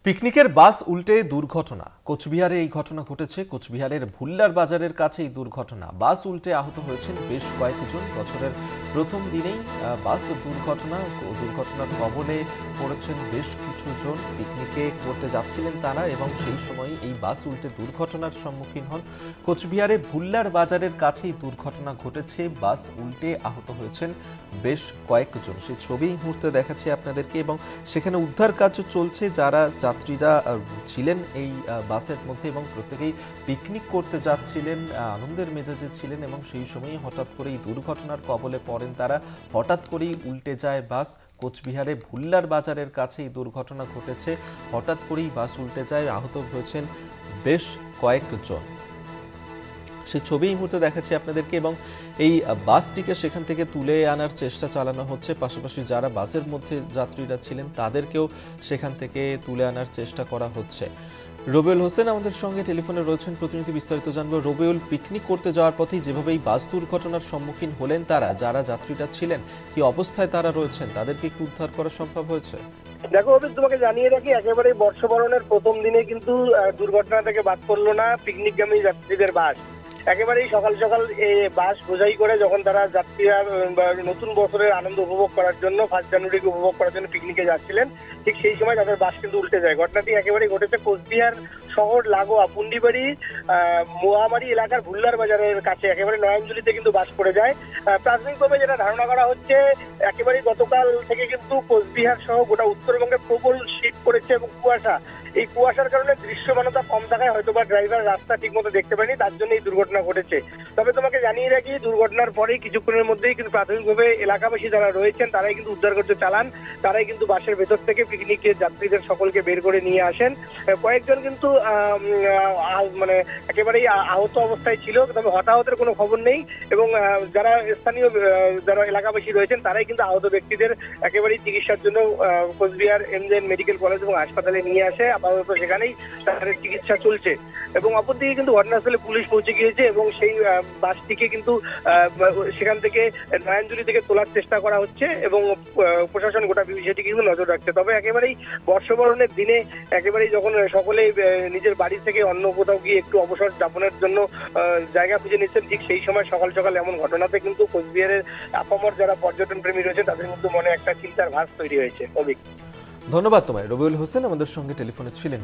পিকনিকের বাস উল্টে দুর্ঘটনা। কোচবিহারে এই ঘটনা ঘটেছে। কোচবিহারের ভুল্লার বাজারের কাছে এই দুর্ঘটনা। বাস উল্টে আহত হয়েছেন বেশ কয়েকজন। বছরের প্রথম দিনেই বাস দুর্ঘটনার কবলে পড়েছেন বেশ কিছু জন। পিকনিকে করতে যাচ্ছিলেন তারা এবং সেই সময় এই বাস উল্টে দুর্ঘটনার সম্মুখীন হন। কোচবিহারে ভুল্লার বাজারের কাছেই দুর্ঘটনা ঘটেছে। বাস উল্টে আহত হয়েছেন বেশ কয়েকজন। সেই ছবি এই মুহূর্তে দেখাচ্ছি আপনাদেরকে এবং সেখানে উদ্ধার কাজ চলছে। যারা যাত্রীরা ছিলেন এই বাসের মধ্যে এবং প্রত্যেকেই পিকনিক করতে যাচ্ছিলেন, আনন্দের মেজাজে ছিলেন এবং সেই সময়ই হঠাৎ করে এই দুর্ঘটনার কবলে পড়েন তারা। হঠাৎ করেই উল্টে যায় বাস। কোচবিহারে ভুল্লার বাজারের কাছে এই দুর্ঘটনা ঘটেছে। হঠাৎ করেই বাস উল্টে যায়, আহত হয়েছেন বেশ কয়েকজন। সেই ছবি এই মুহূর্তে দেখাচ্ছি আপনাদেরকে এবং এই বাসটিকে সেখান থেকে তুলে আনার চেষ্টা চালানো হচ্ছে। পাশাপাশি যারা বাসের মধ্যে যাত্রীরা ছিলেন তাদেরকেও সেখান থেকে তুলে আনার চেষ্টা করা হচ্ছে। রবিউল হোসেন আমাদের সঙ্গে টেলিফোনে রয়েছেন, প্রতিনিধি বিস্তারিত জানবো। রবিউল, পিকনিক করতে যাওয়ার পথেই যেভাবে এই বাস দুর্ঘটনার সম্মুখীন হলেন তারা, যারা যাত্রীরা ছিলেন, কি অবস্থায় তারা রয়েছেন, তাদেরকে কি উদ্ধার করা সম্ভব হয়েছে? দেখো অভিক, তোমাকে জানিয়ে রাখি, একেবারে বর্ষবরণের প্রথম দিনে কিন্তু দুর্ঘটনা থেকে বাদ পড়লো না পিকনিকগামী যাত্রীদের বাস। একেবারেই সকাল সকাল এই বাস বোঝাই করে যখন তারা যাত্রীরা নতুন বছরের আনন্দ উপভোগ করার জন্য, 1 জানুয়ারিকে উপভোগ করার জন্য পিকনিকে যাচ্ছিলেন, ঠিক সেই সময় তাদের বাস কিন্তু উল্টে যায়। ঘটনাটি একেবারেই ঘটেছে কোচবিহার শহর লাগোয়া পুন্ডিবাড়ি মোয়ামারি এলাকার ভুল্লার বাজারের কাছে। একেবারে নয়নজুলিতে কিন্তু বাস পড়ে যায়। প্রাথমিকভাবে যেটা ধারণা করা হচ্ছে, একেবারেই গতকাল থেকে কিন্তু কোচবিহার সহ গোটা উত্তরবঙ্গে প্রবল শীত পড়েছে এবং কুয়াশা। এই কুয়াশার কারণে দৃশ্যমানতা কম থাকায় হয়তোবা ড্রাইভার রাস্তা ঠিক মতো দেখতে পায়নি, তার জন্য এই দুর্ঘটনা ঘটেছে। তবে তোমাকে জানিয়ে রাখি, দুর্ঘটনার পরেই কিছুক্ষণের মধ্যেই কিন্তু প্রাথমিকভাবে এলাকাবাসী যারা রয়েছেন তারাই কিন্তু উদ্ধার করতে চালান। তারাই কিন্তু বাসের ভেতর থেকে পিকনিকের যাত্রীদের সকলকে বের করে নিয়ে আসেন। কয়েকজন কিন্তু মানে একেবারেই আহত অবস্থায় ছিল, তবে হতাহতের কোনো খবর নেই। এবং যারা স্থানীয় যারা এলাকাবাসী রয়েছেন তারাই কিন্তু আহত ব্যক্তিদের একেবারেই চিকিৎসার জন্য কোচবিহার এমজেএন মেডিকেল কলেজ এবং হাসপাতালে নিয়ে আসে। আপাতত সেখানেই তাদের চিকিৎসা চলছে এবং অপরদিকে কিন্তু ঘটনাস্থলে পুলিশ পৌঁছে গিয়েছে এবং সেই বাসটিকে কিন্তু সেখান থেকে নয়নজুলি থেকে তোলার চেষ্টা করা হচ্ছে এবং প্রশাসন গোটা বিষয়টিকে কিন্তু নজর রাখছে। তবে একেবারেই বর্ষবরণের দিনে একেবারেই যখন সকলে নিজের বাড়ি থেকে অন্য কোথাও গিয়ে একটু অবসর যাপনের জন্য জায়গা খুঁজে নিচ্ছেন, ঠিক সেই সময় সকাল সকাল এমন ঘটনাতে কিন্তু কোচবিহারের আপামর যারা পর্যটন প্রেমী রয়েছে তাদের মধ্যে মনে একটা চিন্তার ভাঁজ তৈরি হয়েছে। অভিক, ধন্যবাদ তোমায়। রবিউল হোসেন আমাদের সঙ্গে টেলিফোনে ছিলেন।